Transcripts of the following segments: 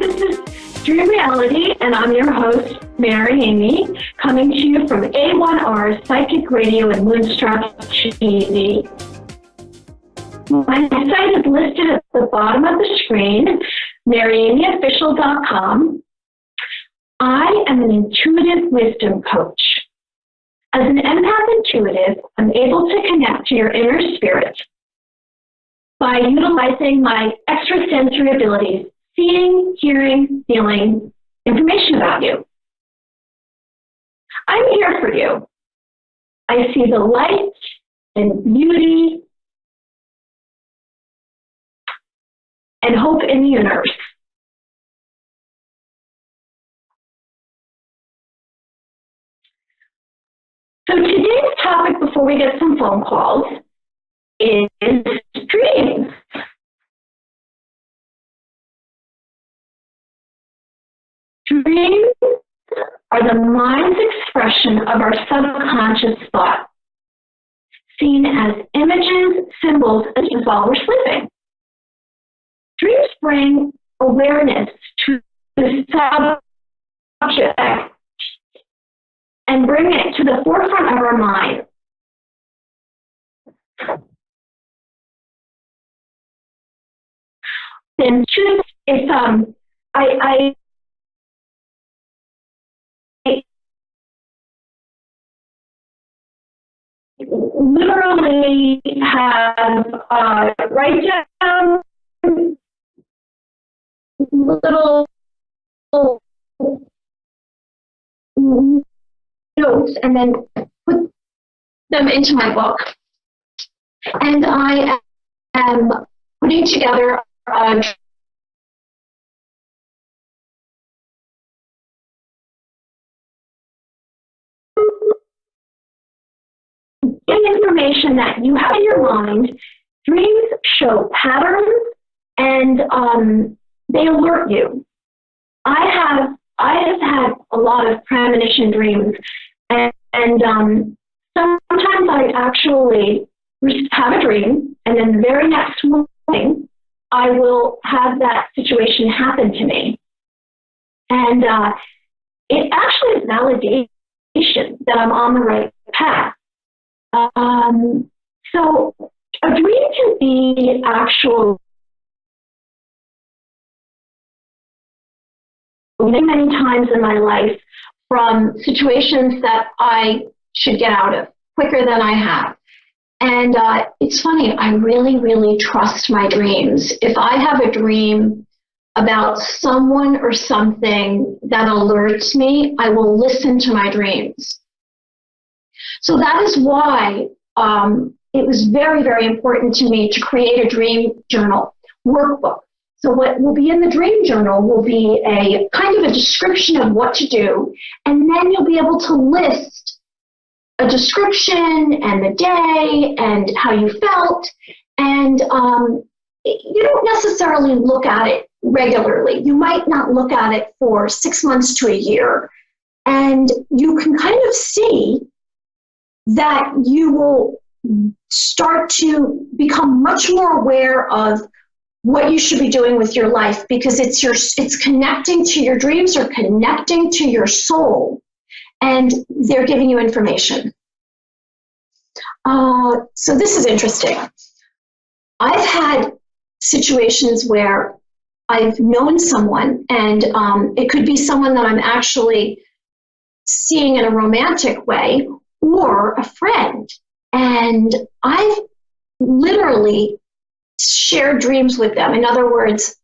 this is Dream Reality, and I'm your host, Mary Amy, coming to you from A1R Psychic Radio and Moonstruck TV. My site is listed at the bottom of the screen, MaryAmyOfficial.com. I am an intuitive wisdom coach. As an empath intuitive, I'm able to connect to your inner spirit by utilizing my extrasensory abilities, seeing, hearing, feeling information about you. I'm here for you. I see the light and beauty and hope in the universe. So today's topic, before we get some phone calls, is dreams. Dreams are the mind's expression of our subconscious thought, seen as images, symbols, as while we're sleeping. Dreams bring awareness to the subject and bring it to the forefront of our mind. Then it's I literally have write down little notes and then put them into my book. And I am putting together information that you have in your mind. Dreams show patterns and they alert you. I have had a lot of premonition dreams, and sometimes I actually have a dream, and then the very next morning I will have that situation happen to me. And it actually is validation that I'm on the right path. So a dream can be actual many times in my life from situations that I should get out of quicker than I have. And it's funny, I really, really trust my dreams. If I have a dream about someone or something that alerts me, I will listen to my dreams. So that is why it was very, very important to me to create a dream journal workbook. So what will be in the dream journal will be a kind of a description of what to do, and then you'll be able to list a description and the day and how you felt, and you don't necessarily look at it regularly. You might not look at it for 6 months to a year, and you can kind of see that you will start to become much more aware of what you should be doing with your life, because it's connecting to your dreams or connecting to your soul, and they're giving you information. So this is interesting. I've had situations where I've known someone, and it could be someone that I'm actually seeing in a romantic way, or a friend, and I've literally shared dreams with them. In other words,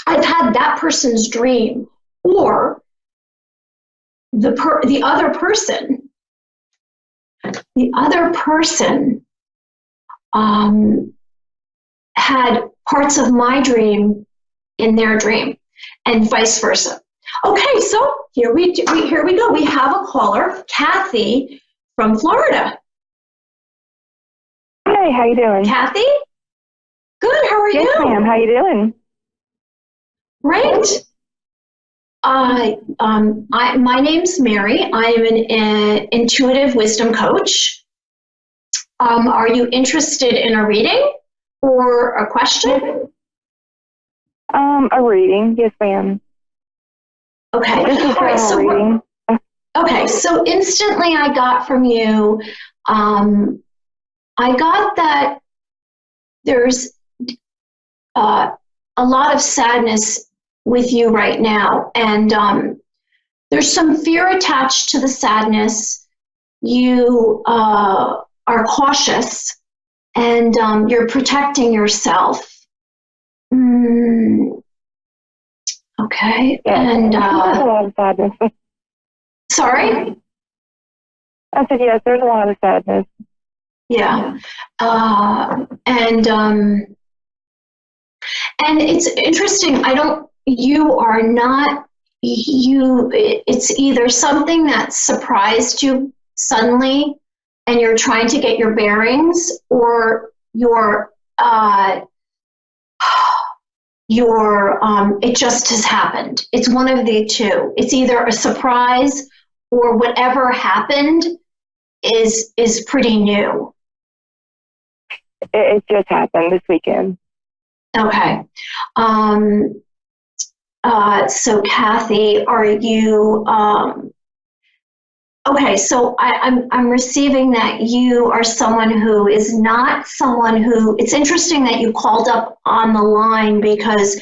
I've had that person's dream, or the other person had parts of my dream in their dream, and vice versa. Okay, so here we go. We have a caller, Kathy from Florida. Hey, how you doing? Kathy? Good, how are you? Yes, ma'am. How you doing? Great. My name's Mary. I am an intuitive wisdom coach. Are you interested in a reading or a question? A reading. Yes, ma'am. Okay. This is All right. a reading. Okay. So instantly I got from you, I got that there's a lot of sadness with you right now. And there's some fear attached to the sadness. You are cautious and you're protecting yourself. Okay. Yeah. And there's a lot of sadness. sorry? I said, yes, there's a lot of sadness. Yeah. And it's interesting. You are not, it's either something that surprised you suddenly and you're trying to get your bearings, or it just has happened. It's one of the two. It's either a surprise or whatever happened is pretty new. It just happened this weekend. Okay. So Kathy, are you, okay, so I'm receiving that you are someone who is not someone who, it's interesting that you called up on the line, because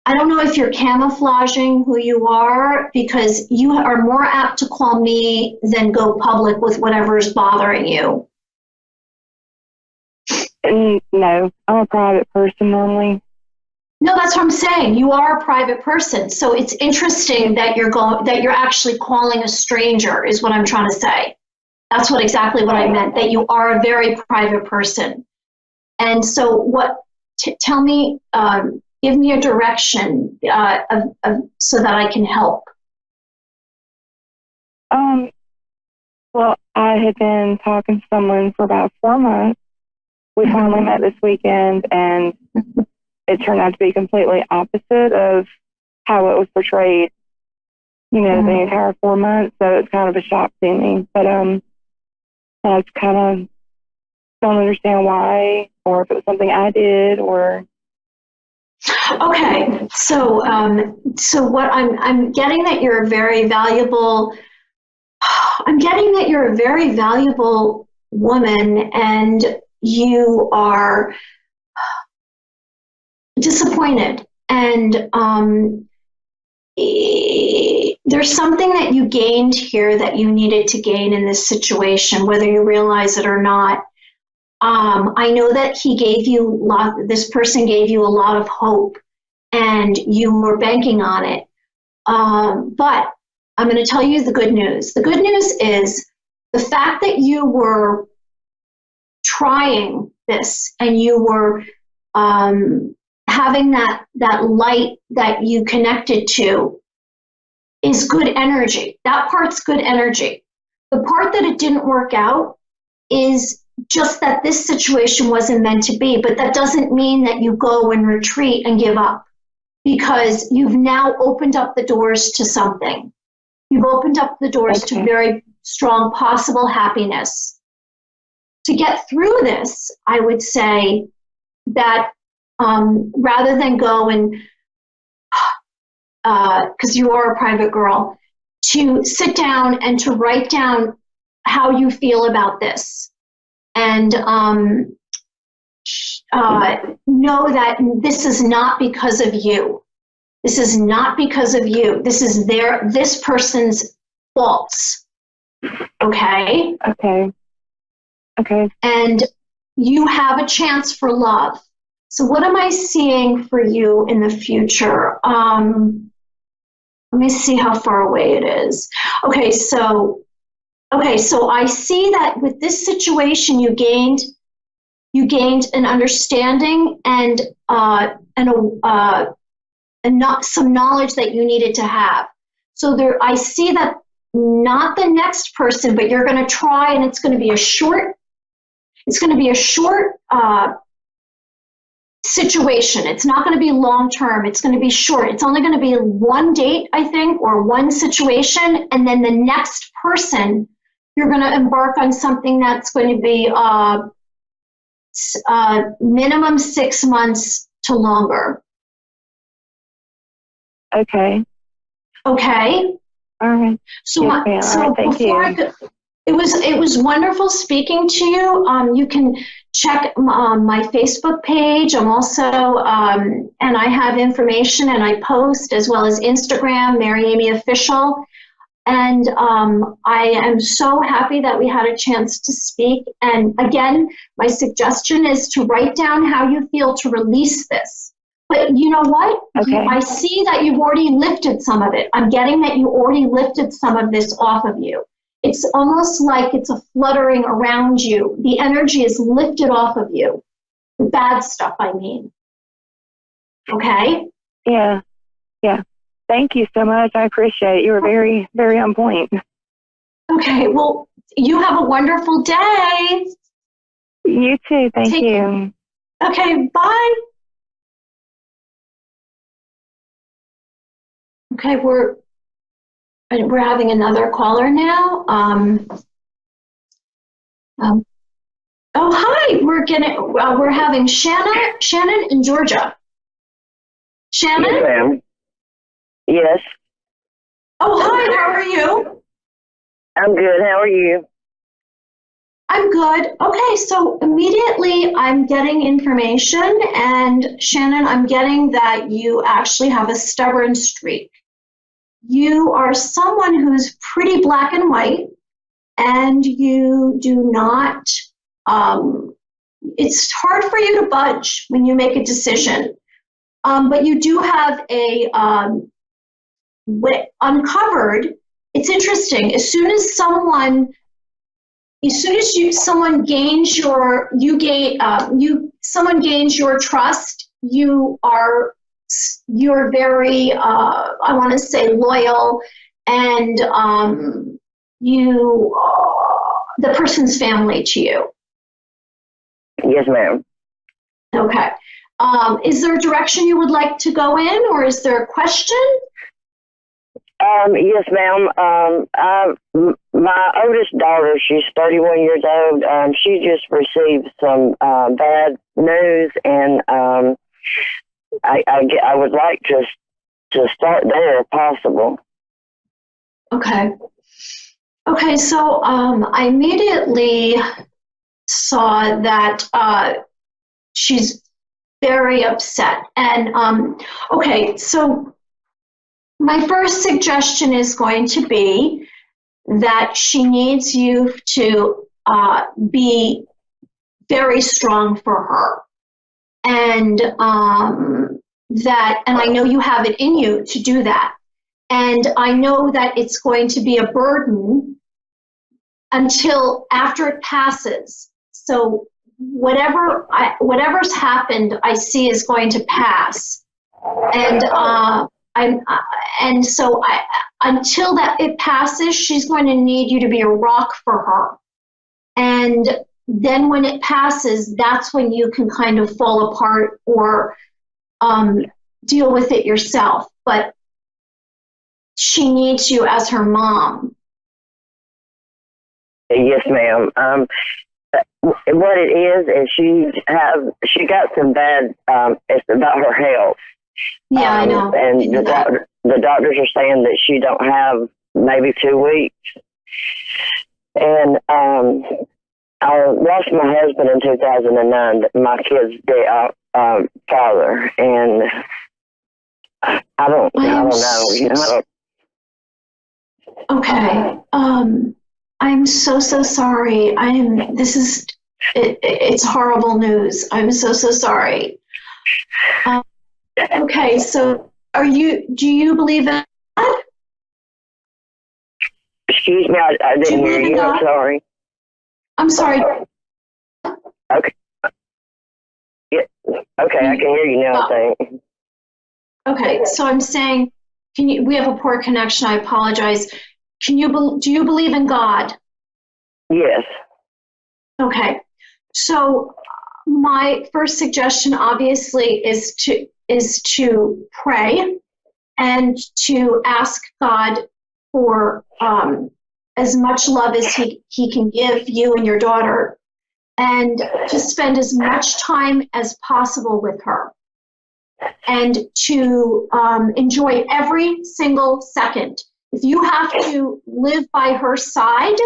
I don't know if you're camouflaging who you are, because you are more apt to call me than go public with whatever is bothering you. No, I'm a private person normally. No, that's what I'm saying. You are a private person. So it's interesting that you're actually calling a stranger, is what I'm trying to say. That's exactly what I meant, that you are a very private person. And so tell me, give me a direction so that I can help. Well, I had been talking to someone for about 4 months. We finally met this weekend, and it turned out to be completely opposite of how it was portrayed, the entire 4 months. So it's kind of a shock to me. But I kind of don't understand why, or if it was something I did, or. Okay, so what I'm getting that you're a very valuable. I'm getting that you're a very valuable woman, and you are disappointed, and there's something that you gained here that you needed to gain in this situation, whether you realize it or not. I know that this person gave you a lot of hope, and you were banking on it. But I'm going to tell you the good news. The good news is the fact that you were trying this, and you were having that light that you connected to, is good energy. That part's good energy. The part that it didn't work out is just that this situation wasn't meant to be, but that doesn't mean that you go and retreat and give up, because you've now opened up the doors to something. You've opened up the doors to very strong possible happiness. To get through this, I would say that rather than go and, because you are a private girl, to sit down and to write down how you feel about this. And know that this is not because of you. This is not because of you. This is this person's faults. Okay? Okay. And you have a chance for love. So what am I seeing for you in the future? Let me see how far away it is. Okay, so I see that with this situation, you gained an understanding and some knowledge that you needed to have. So I see that not the next person, but you're going to try, and it's going to be a short situation. It's not going to be long term. It's going to be short. It's only going to be one date, I think, or one situation, and then the next person, you're going to embark on something that's going to be minimum 6 months to longer. Okay. Okay. All right. So, Yes, ma'am. All right, thank before you. I go, it was wonderful speaking to you. You can check my Facebook page. I'm also and I have information and I post as well as Instagram, Mary Amy Official. And I am so happy that we had a chance to speak. And again, my suggestion is to write down how you feel to release this. But you know what? Okay. I see that you've already lifted some of it. I'm getting that you already lifted some of this off of you. It's almost like it's a fluttering around you. The energy is lifted off of you. The bad stuff, I mean. Okay? Yeah. Yeah. Thank you so much. I appreciate it. You were very, very on point. Okay, well, you have a wonderful day. You too. Thank you. Okay, bye. Okay, we're having another caller now. Oh, hi. We're having Shannon in Georgia. Shannon? Yes, ma'am. Yes. Oh, hi. How are you? I'm good. How are you? I'm good. Okay, so immediately I'm getting information, and Shannon, I'm getting that you actually have a stubborn streak. You are someone who's pretty black and white, and you do not, it's hard for you to budge when you make a decision. But you do have a, uncovered, it's interesting, someone gains someone gains your trust, you're very, I want to say loyal, and the person's family to you. Yes, ma'am. Okay. Is there a direction you would like to go in, or is there a question? Yes, ma'am. My oldest daughter, she's 31 years old. She just received some bad news, and I would like to start there if possible. Okay. Okay, so I immediately saw that she's very upset. And okay, so my first suggestion is going to be that she needs you to be very strong for her. And and I know you have it in you to do that. And I know that it's going to be a burden until after it passes. So whatever's happened, I see is going to pass. And until that it passes, she's going to need you to be a rock for her. And then when it passes, that's when you can kind of fall apart or deal with it yourself. But she needs you as her mom. Yes, ma'am. What it is she got some bad. It's about her health. Yeah, I know. And the doctors are saying that she don't have maybe 2 weeks. And I lost my husband in 2009, my kid's father, and I don't know. You know. Okay. I'm so sorry. It's horrible news. I'm so sorry. Okay, so do you believe in God? Excuse me, I didn't hear you. I'm sorry. I'm sorry. Okay. Yeah. Okay, I can hear you now, I think. Okay, so I'm saying, we have a poor connection, I apologize. Do you believe in God? Yes. Okay, so my first suggestion obviously is to pray and to ask God for as much love as he can give you and your daughter, and to spend as much time as possible with her. and to enjoy every single second. If you have to live by her side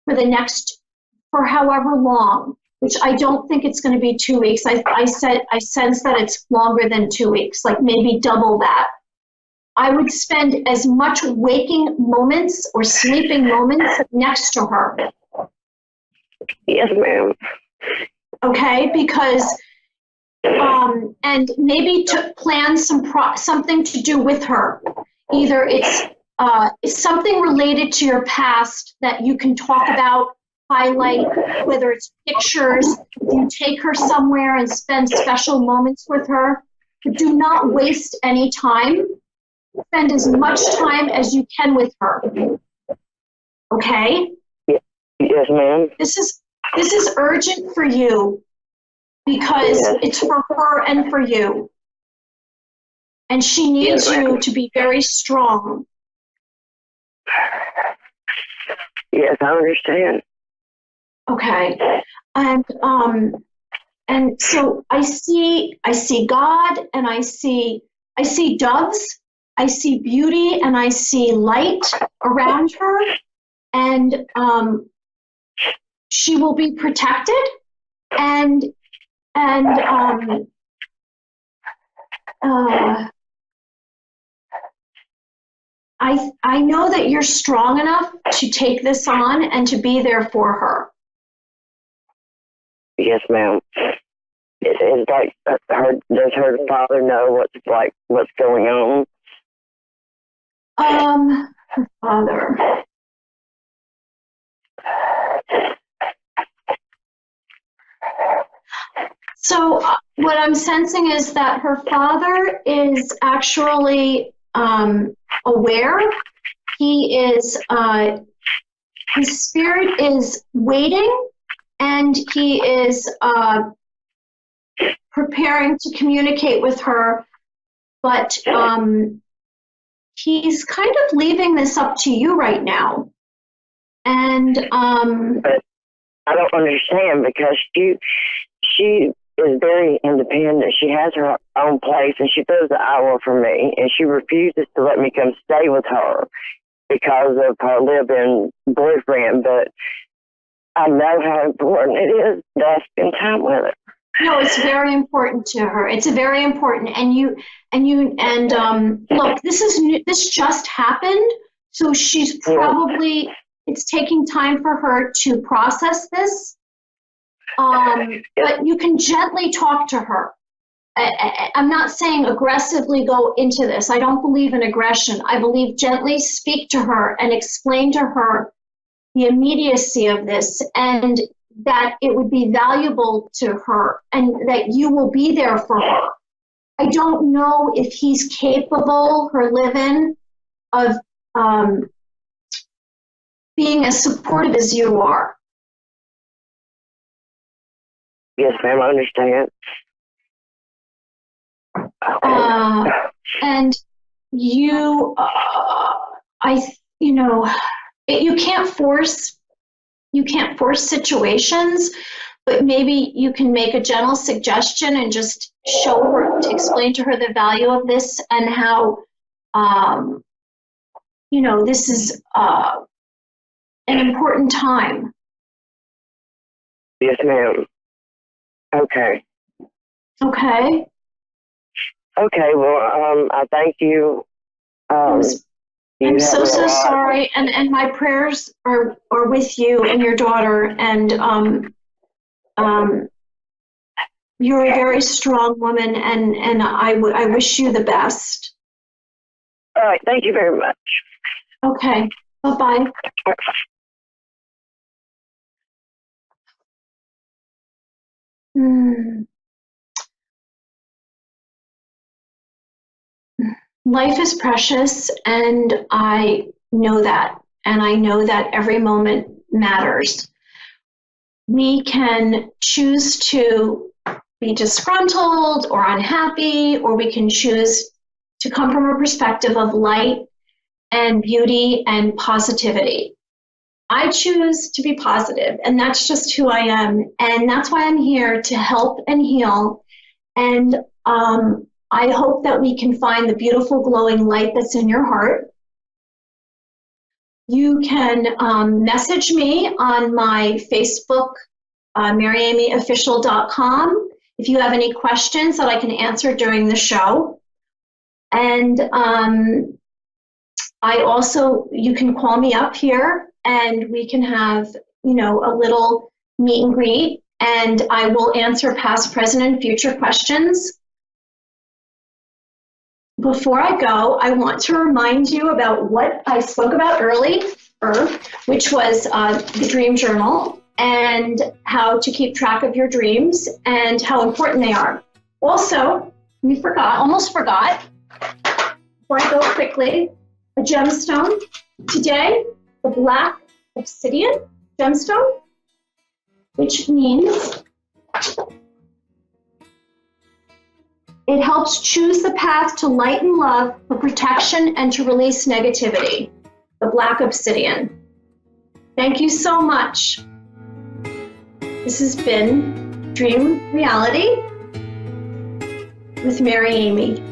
for however long, which I don't think it's going to be 2 weeks. I sense that it's longer than 2 weeks, like maybe double that. I would spend as much waking moments or sleeping moments next to her. Yes, ma'am. Okay, because and maybe to plan something to do with her. Either it's something related to your past that you can talk about, highlight, whether it's pictures, you take her somewhere and spend special moments with her, but do not waste any time. Spend as much time as you can with her. Okay? Yes, ma'am. This is urgent for you because it's for her and for you. And she needs you to be very strong. Yes, I understand. Okay. And so I see God, and I see doves, I see beauty, and I see light around her, and she will be protected, and I know that you're strong enough to take this on and to be there for her. Yes, ma'am. It's like does her father know what's going on? Her father. So what I'm sensing is that her father is actually aware. He is, his spirit is waiting, and he is preparing to communicate with her, but he's kind of leaving this up to you right now. And but I don't understand, because she is very independent. She has her own place, and she does the hour for me, and she refuses to let me come stay with her because of her live-in boyfriend. But I know how important it is that I spend time with her. No, it's very important to her. It's very important. And look, this just happened. So she's probably, it's taking time for her to process this. But you can gently talk to her. I'm not saying aggressively go into this. I don't believe in aggression. I believe gently speak to her and explain to her the immediacy of this, and that it would be valuable to her, and that you will be there for her. I don't know if he's capable, her live-in, of being as supportive as you are. Yes, ma'am, I understand. And you, you can't force situations, but maybe you can make a gentle suggestion and just show her, to explain to her the value of this, and how, this is an important time. Yes, ma'am. Okay. Okay. Okay, well, I thank you. I'm so sorry, and my prayers are with you and your daughter, and you're a very strong woman, and I wish you the best. All right, thank you very much. Okay, bye-bye. Life is precious, and I know that. And I know that every moment matters. We can choose to be disgruntled or unhappy, or we can choose to come from a perspective of light and beauty and positivity. I choose to be positive, and that's just who I am. And that's why I'm here, to help and heal. And I hope that we can find the beautiful glowing light that's in your heart. You can message me on my Facebook, MaryAmyOfficial.com, if you have any questions that I can answer during the show. And you can call me up here and we can have, a little meet and greet, and I will answer past, present, and future questions. Before I go, I want to remind you about what I spoke about earlier, which was the Dream Journal and how to keep track of your dreams and how important they are. Also, almost forgot, before I go quickly, a gemstone. Today, the Black Obsidian gemstone, which means it helps choose the path to light and love, for protection, and to release negativity. The Black Obsidian. Thank you so much. This has been Dream Reality with Mary Amy.